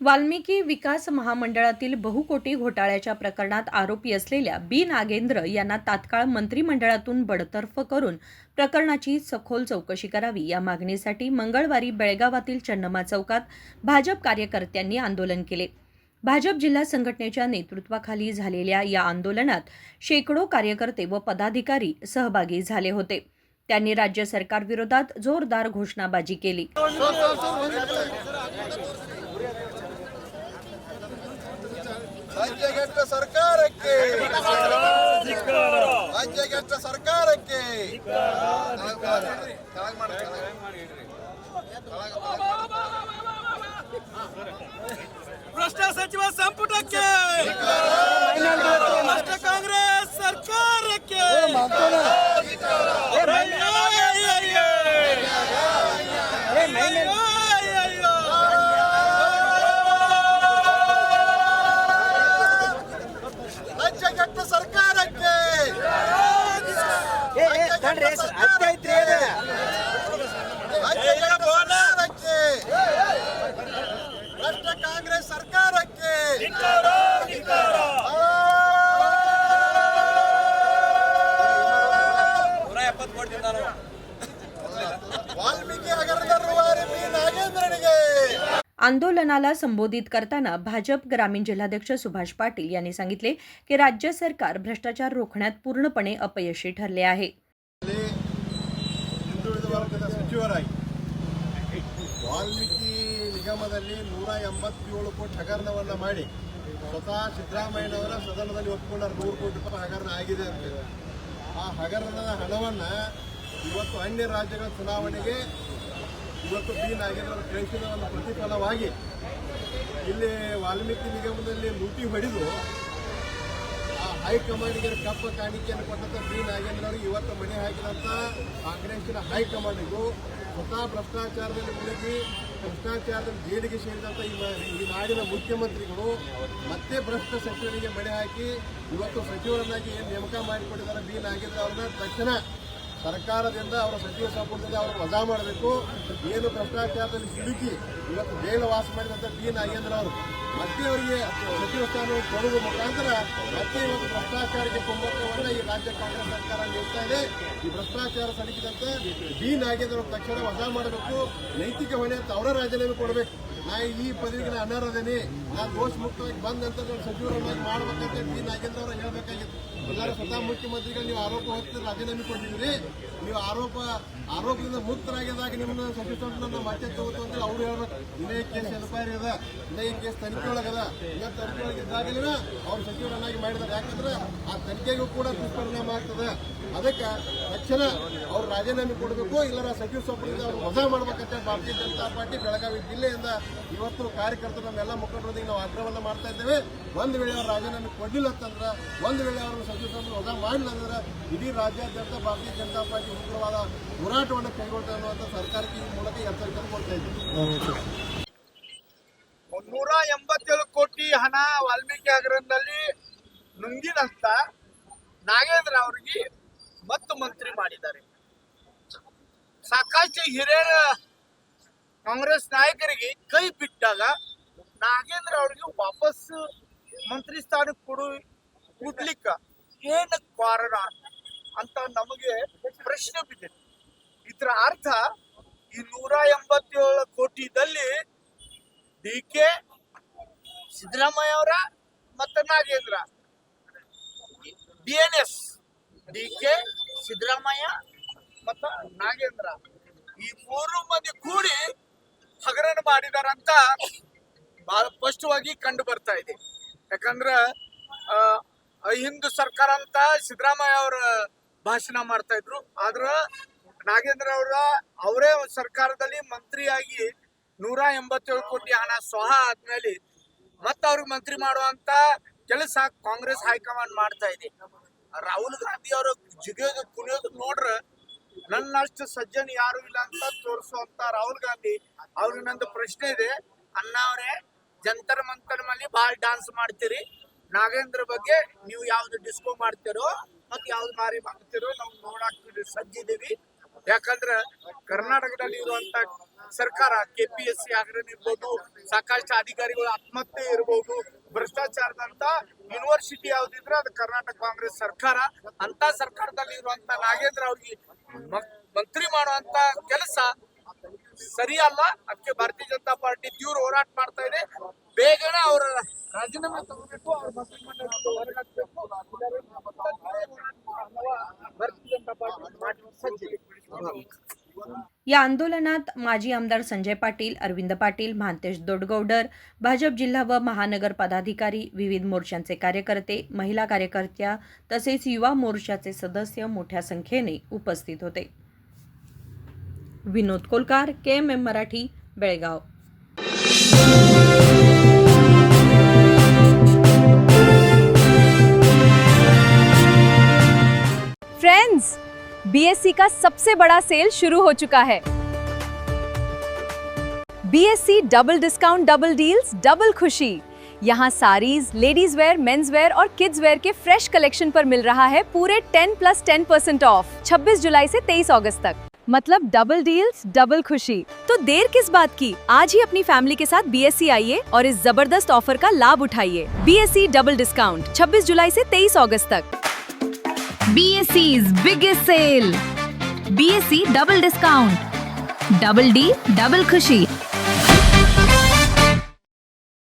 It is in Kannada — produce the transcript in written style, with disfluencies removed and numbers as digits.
वाल्मिकी विकास महामंडळातील बहुकोटी घोटाळ्याच्या प्रकरणात आरोपी असलेल्या बी नागेंद्र यांना तात्काळ मंत्रिमंडळातून बडतर्फ करून प्रकरणाची सखोल चौकशी करावी या मागणीसाठी मंगळवारी बेळगावातील चन्नमा चौकात भाजप कार्यकर्त्यांनी आंदोलन केले. भाजप जिल्हा संघटनेच्या नेतृत्वाखाली झालेल्या या आंदोलनात शेकडो कार्यकर्ते व पदाधिकारी सहभागी झाले होते. त्यांनी राज्य सरकारविरोधात जोरदार घोषणाबाजी केली. ರಾಜ್ಯಗೆಟ್ಟ ಸರ್ಕಾರಕ್ಕೆ ರಾಜ್ಯಗೆಟ್ಟ ಸರ್ಕಾರಕ್ಕೆ ಭ್ರಷ್ಟ ಸಚಿವ ಸಂಪುಟಕ್ಕೆ ಭ್ರಷ್ಟ ಕಾಂಗ್ರೆಸ್ ಸರ್ಕಾರಕ್ಕೆ ರಾಜ್ಯಗೆಟ್ಟ ಸರ್ಕಾರಕ್ಕೆ ಭ್ರಷ್ಟ ಕಾಂಗ್ರೆಸ್ ಸರ್ಕಾರಕ್ಕೆ ವಾಲ್ಮೀಕಿ ಹಗರಣದ ರೂವಾರಿ ಬಿ ನಾಗೇಂದ್ರನಿಗೆ. आंदोलनाला संबोधित करताना भाजप ग्रामीण जिल्हाध्यक्ष सुभाष पाटील यांनी सांगितले की राज्य सरकार भ्रष्टाचार रोखण्यात पूर्णपणे अपयशी ठरले आहे. ಹಿಂದುಳಿದ ವರ್ಗದ ಸಚಿವರಾಗಿ ವಾಲ್ಮೀಕಿ ನಿಗಮದಲ್ಲಿ 187 ಕೋಟಿ ಹಗರಣವನ್ನು ಮಾಡಿ ಸ್ವತಃ ಸಿದ್ದರಾಮಯ್ಯನವರ ಸದನದಲ್ಲಿ ಒಪ್ಪಿಕೊಂಡ 100 ಕೋಟಿ ರೂಪಾಯಿ ಹಗರಣ ಆಗಿದೆ ಅಂತ. ಆ ಹಗರಣದ ಹಣವನ್ನು ಇವತ್ತು ಅನ್ಯ ರಾಜ್ಯಗಳ ಚುನಾವಣೆಗೆ ಇವತ್ತು ಬಿ ನಾಗೇಂದ್ರ ಕಳಿಸಿದ ಒಂದು ಪ್ರತಿಫಲವಾಗಿ ಇಲ್ಲಿ ವಾಲ್ಮೀಕಿ ನಿಗಮದಲ್ಲಿ ಲೂಟಿ ಹೊಡೆದು ಆ ಹೈಕಮಾಂಡ್ಗೆ ಕಪ್ಪ ಕಾಣಿಕೆಯನ್ನು ಕೊಟ್ಟಂಥ ಬಿ ನಾಗೇಂದ್ರ ಅವರಿಗೆ ಇವತ್ತು ಮಣೆ ಹಾಕಿದಂಥ ಕಾಂಗ್ರೆಸ್ಸಿನ ಹೈಕಮಾಂಡಿಗೂ ಸ್ವತಃ ಭ್ರಷ್ಟಾಚಾರದಲ್ಲಿ ಮುಳುಗಿ ಭ್ರಷ್ಟಾಚಾರದಲ್ಲಿ ಜೈಲಿಗೆ ಸೇರಿದಂಥ ಈ ನಾಡಿನ ಮುಖ್ಯಮಂತ್ರಿಗಳು ಮತ್ತೆ ಭ್ರಷ್ಟ ಸಚಿವರಿಗೆ ಮಣೆ ಹಾಕಿ ಇವತ್ತು ಸಚಿವರನ್ನಾಗಿ ಏನು ನೇಮಕ ಮಾಡಿಕೊಂಡಿದ್ದಾರೆ ಬಿ ನಾಗೇಂದ್ರ ಅವ್ರನ್ನ ತಕ್ಷಣ ಸರ್ಕಾರದಿಂದ ಅವರ ಸಚಿವ ಸಂಪುಟದಿಂದ ಅವರು ವಜಾ ಮಾಡಬೇಕು. ಏನು ಭ್ರಷ್ಟಾಚಾರದಲ್ಲಿ ಸಿಲುಕಿ ಇವತ್ತು ಜೈಲು ವಾಸ ಮಾಡಿದಂಥ ಬಿ ನಾಗೇಂದ್ರ ಅವರು ಮತ್ತೆ ಅವರಿಗೆ ಸಚಿವ ಸ್ಥಾನ ಕೊಡುವ ಮುಖಾಂತರ ಮತ್ತೆ ಇವತ್ತು ಭ್ರಷ್ಟಾಚಾರಕ್ಕೆ ಕುಮ್ಮಕ್ಕವನ್ನು ಈ ರಾಜ್ಯ ಕಾಂಗ್ರೆಸ್ ಸರ್ಕಾರ ನೀಡ್ತಾ ಇದೆ. ಈ ಭ್ರಷ್ಟಾಚಾರ ಸಲ್ಲಿಸಿದಂತೆ ಬಿ ನಾಗೇಂದ್ರ ಅವರು ತಕ್ಷಣ ವಜಾ ಮಾಡಬೇಕು. ನೈತಿಕ ಹೊಣೆ ಅಂತ ಅವರ ರಾಜೀನಾಮೆ ಕೊಡಬೇಕು. ನಾ ಈ ಪದವಿಗೆ ನಾನು ಅನರ್ಹದೇನೆ, ನಾನು ದೋಷ ಮುಕ್ತವಾಗಿ ಬಂದಂತ ನಾನು ಸಚಿವರನ್ನಾಗಿ ಮಾಡಬೇಕಂತ ಬಿ ನಾಗೇಂದ್ರ ಅವರು ಹೇಳಬೇಕಾಗಿತ್ತು. ಎಲ್ಲರೂ ಸ್ವತಃ ಮುಖ್ಯಮಂತ್ರಿಗಳು ನೀವು ಆರೋಪ ಹೊತ್ತು ರಾಜೀನಾಮೆ ಕೊಟ್ಟಿದ್ದೀರಿ, ನೀವು ಆರೋಪದಿಂದ ಮುಕ್ತರಾಗಿದ್ದಾಗ ನಿಮ್ಮನ್ನ ಸಚಿವ ಸಂಪುಟ ಮತ್ತೆ ತಗೋತು ಅಂತ ಅವ್ರು ಹೇಳ್ಬೇಕು. ಇದೇ ಕೇಸ್ ಎನ್ಕ್ವೈರಿ ಅದ, ಇದೇ ಕೇಸ್ ತನಿಖೆ ಒಳಗದ, ಇನ್ನ ತನಿಖೆ ಒಳಗೆ ಇದ್ದಾಗಲಿನ ಅವ್ರು ಸಚಿವರನ್ನಾಗಿ ಮಾಡಿದ್ದಾರೆ. ಯಾಕಂದ್ರೆ ಆ ತನಿಖೆಗೂ ಕೂಡ ದುಷ್ಪರಿಣಾಮ ಆಗ್ತದೆ. ಅದಕ್ಕೆ ತಕ್ಷಣ ಅವ್ರು ರಾಜೀನಾಮೆ ಕೊಡಬೇಕು, ಇಲ್ಲರ ಸಚಿವ ಸಂಪುಟದಿಂದ ಅವ್ರು ವಜಾ ಮಾಡ್ಬೇಕಂತ ಭಾರತೀಯ ಜನತಾ ಪಾರ್ಟಿ ಬೆಳಗಾವಿ ಜಿಲ್ಲೆಯಿಂದ ಇವತ್ತು ಕಾರ್ಯಕರ್ತರು ನಮ್ಮೆಲ್ಲ ಮುಖಂಡರೊಂದಿಗೆ ನಾವು ಆಗ್ರಹವನ್ನು ಮಾಡ್ತಾ ಇದ್ದೇವೆ. ಒಂದು ವೇಳೆ ಅವ್ರು ರಾಜೀನಾಮೆ ಕೊಡಲಿಲ್ಲ ಅಂತಂದ್ರೆ, ಒಂದು ವೇಳೆ ಅವರು ಸಚಿವ ಸಂಪುಟ ವಜಾ ಮಾಡಲಿಲ್ಲ ಅಂದ್ರೆ ಇಡೀ ರಾಜ್ಯಾದ್ಯಂತ ಭಾರತೀಯ ಜನತಾ ಪಾರ್ಟಿ ಉಗ್ರವಾದ ಹೋರಾಟವನ್ನು ಕೈಗೊಳ್ತಾರೆ ಅನ್ನುವಂಥ ಸರ್ಕಾರಕ್ಕೆ ಈ ಮೂಲಕ ಎಚ್ಚರಿಕೆಯನ್ನು ಕೊಡ್ತಾ ಇದ್ದೀವಿ. 187 ಕೋಟಿ ಹಣ ವಾಲ್ಮೀಕಿ ಹಗರಣದಲ್ಲಿ ನುಂಗಿದಂತ ನಾಗೇಂದ್ರ ಅವರಿಗೆ ಮತ್ತು ಮಂತ್ರಿ ಮಾಡಿದ್ದಾರೆ. ಸಾಕಷ್ಟು ಹಿರಿಯರ ಕಾಂಗ್ರೆಸ್ ನಾಯಕರಿಗೆ ಕೈ ಬಿಟ್ಟಾಗ ನಾಗೇಂದ್ರ ಅವರಿಗೆ ವಾಪಸ್ ಮಂತ್ರಿ ಸ್ಥಾನ ಕೊಡ್ಲಿಕ್ಕ ಏನು ಕಾರಣ ಅಂತ ನಮಗೆ ಪ್ರಶ್ನೆ ಬಿದ್ದಿದೆ. ಇದರ ಅರ್ಥ ಈ 187 ಕೋಟಿದಲ್ಲಿ ಡಿ.ಕೆ. ಸಿದ್ದರಾಮಯ್ಯ ಅವರ ಮತ್ತು ನಾಗೇಂದ್ರ, BNS ಡಿ.ಕೆ. ಸಿದ್ದರಾಮಯ್ಯ ಮತ್ತು ನಾಗೇಂದ್ರ ಈ 3 ಮಂದಿ ಕೂಡಿ ಹಗರಣ ಮಾಡಿದಾರಂತ ಬಹಳ ಸ್ಪಷ್ಟವಾಗಿ ಕಂಡು ಬರ್ತಾ ಇದೆ. ಯಾಕಂದ್ರ ಹಿಂದೂ ಸರ್ಕಾರ ಅಂತ ಸಿದ್ದರಾಮಯ್ಯ ಅವರ ಭಾಷಣ ಮಾಡ್ತಾ ಇದ್ರು. ಆದ್ರ ನಾಗೇಂದ್ರ ಅವರೇ ಸರ್ಕಾರದಲ್ಲಿ ಮಂತ್ರಿಯಾಗಿ 187 ಕೋಟಿ ಹಣ ಸ್ವಹ ಆದ್ಮೇಲೆ ಮತ್ತ ಅವ್ರಿಗೆ ಮಂತ್ರಿ ಮಾಡುವಂತ ಕೆಲಸ ಕಾಂಗ್ರೆಸ್ ಹೈಕಮಾಂಡ್ ಮಾಡ್ತಾ ಇದೆ. ರಾಹುಲ್ ಗಾಂಧಿ ಅವರು ಜಿಗಿಯೋದು ಕುಣಿಯೋದು ನೋಡ್ರ ನನ್ನಷ್ಟು ಸಜ್ಜನ ಯಾರು ಇಲ್ಲ ಅಂತ ತೋರಿಸುವಂತ ರಾಹುಲ್ ಗಾಂಧಿ ಅವ್ರಿಗೆ ನಂದು ಪ್ರಶ್ನೆ ಇದೆ. ಅಣ್ಣ ಅವರೇ, ಜಂತರ್ ಮಂತರ್ ಮೇಲೆ ಬಹಳ ಡಾನ್ಸ್ ಮಾಡ್ತೀರಿ, ನಾಗೇಂದ್ರ ಬಗ್ಗೆ ನೀವು ಯಾವ್ದು ಡಿಸ್ಕೋ ಮಾಡ್ತಿರೋ ಮತ್ತೆ ಯಾವ್ದು ಮಾರಿ ಮಾಡ್ತಿರೋ ನಾವು ನೋಡಾಕ್ ಸಜ್ಜಿದೀವಿ. ಯಾಕಂದ್ರೆ ಕರ್ನಾಟಕದಲ್ಲಿ ಇರುವಂತ ಸರ್ಕಾರ KPSC ಹಗರಣ ಇರ್ಬೋದು, ಸಾಕಷ್ಟು ಅಧಿಕಾರಿಗಳು ಆತ್ಮಹತ್ಯೆ ಇರಬಹುದು, ಭ್ರಷ್ಟಾಚಾರದಂತ ಯೂನಿವರ್ಸಿಟಿ ಯಾವ್ದಿದ್ರೆ ಅದು ಕರ್ನಾಟಕ ಕಾಂಗ್ರೆಸ್ ಸರ್ಕಾರ. ಅಂತ ಸರ್ಕಾರದಲ್ಲಿ ಇರುವಂತ ನಾಗೇಂದ್ರ ಅವ್ರಿಗೆ ಮಂತ್ರಿ ಮಾಡುವಂತ ಕೆಲಸ ಸರಿಯಲ್ಲ. ಅದಕ್ಕೆ ಭಾರತೀಯ ಜನತಾ ಪಾರ್ಟಿ ತೀವ್ರ ಹೋರಾಟ ಮಾಡ್ತಾ ಇದೆ. ಬೇಗನೆ ಅವರ ರಾಜೀನಾಮೆ ತಗೋಬೇಕು, ಅವ್ರ ಮಂತ್ರಿಮಂಡಲದಿಂದ ಹೊರಗಾಕ್ಬೇಕು. भारतीय जनता पार्टी सज्ज. या आंदोलनात माजी आमदार संजय पाटील, अरविंद पाटील, महांतेश दोडगौडर, भाजप जिल्हा व महानगर पदाधिकारी, विविध मोर्चांचे कार्यकर्ते, महिला कार्यकर्त्या तसेच युवा मोर्चाचे सदस्य मोठ्या संख्येने उपस्थित होते. Vinod Kolkar, KMM Marathi, Belgaum. Friends, BSC का सबसे बड़ा सेल शुरू हो चुका है. BSC double discount, double deals, double खुशी. यहाँ saris, ladies wear, men's wear और किड्स वेयर के फ्रेश कलेक्शन पर मिल रहा है पूरे 10+10% ऑफ 26 जुलाई से 23 अगस्त तक. मतलब डबल डील्स, डबल खुशी. तो देर किस बात की, आज ही अपनी फैमिली के साथ BSC आइए और इस जबरदस्त ऑफर का लाभ उठाइए. BSC डबल डिस्काउंट 26 जुलाई से 23 अगस्त तक. BSC's biggest sale. BSC double discount. Double D, double खुशी.